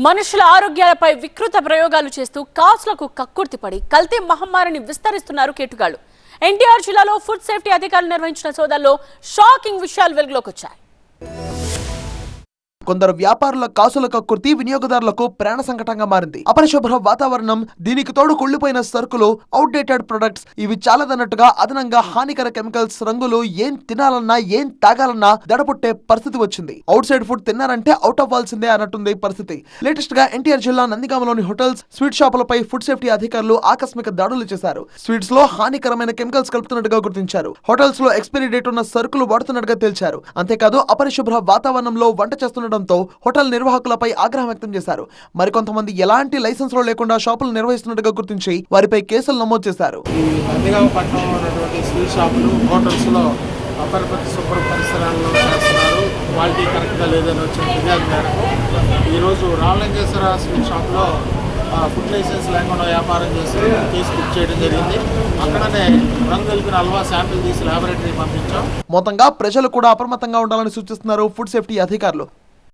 మనుషుల ఆరోగ్యాలపై వికృత ప్రయోగాలు చేస్తూ కాసులకు కక్కుర్తిపడి కల్తీ మహమ్మారిని విస్తరిస్తున్నారు కేటుగాళ్లు. ఎన్టీఆర్ జిల్లాలో ఫుడ్ సేఫ్టీ అధికారులు నిర్వహించిన సోదాల్లో షాకింగ్ విషయాలు వెలుగులోకి వచ్చాయి. కొందరు వ్యాపారుల కాసుల కక్కుర్తి వినియోగదారులకు ప్రాణ సంకటంగా మారింది. అపరిశుభ్ర వాతావరణం, దీనికి తోడు కుళ్లిపోయిన సరుకులు, అవుట్డేటెడ్ ప్రొడక్ట్స్ ఇవి చాలదన్నట్టుగా అదనంగా హానికర కెమికల్స్, రంగులు ఏం తినాలన్నా ఏం తాగాలన్నా దడపుట్టే పరిస్థితి వచ్చింది. అవుట్ సైడ్ ఫుడ్ తిన్నారంటే అవుట్ అవ్వాల్సిందే అన్నట్టుంది పరిస్థితి. లేటెస్ట్ గా ఎన్టీఆర్ జిల్లా నందిగామలోని హోటల్స్, స్వీట్ షాపులపై ఫుడ్ సేఫ్టీ అధికారులు ఆకస్మిక దాడులు చేశారు. స్వీట్స్ లో హానికరమైన కెమికల్స్ కలుపుతున్నట్టుగా గుర్తించారు. హోటల్స్ లో ఎక్స్పైరీ డేట్ ఉన్న సరుకులు వాడుతున్నట్టుగా తేల్చారు. అంతేకాదు అపరిశుభ్ర వాతావరణంలో వంట చేస్తున్న హోటల్ నిర్వాహకులపై ఆగ్రహం వ్యక్తం చేశారు. మరికొంతమంది ఎలాంటి లైసెన్స్ లేకుండా షాపులు నిర్వహిస్తున్నట్టుగా గుర్తించి వారిపై కేసులు నమోదు చేశారు. అపరిశుభ్ర పరిసరాల్లో చేస్తున్నారు, క్వాలిటీ కరెక్ట్గా లేదని వచ్చిన ఫిర్యాదు మేరకు ఈరోజు రామలింగేశ్వర స్వీట్ షాప్లో ఫుడ్ లైసెన్స్ లేకుండా వ్యాపారం చేసి కేసు బుక్ చేయడం జరిగింది. అక్కడనే రంగు కలిపిన హల్వా శాంపిల్ తీసి ల్యాబొరేటరీ పంపించాం. మొత్తంగా ప్రజలు కూడా అప్రమత్తంగా ఉండాలని సూచిస్తున్నారు ఫుడ్ సేఫ్టీ అధికారులు.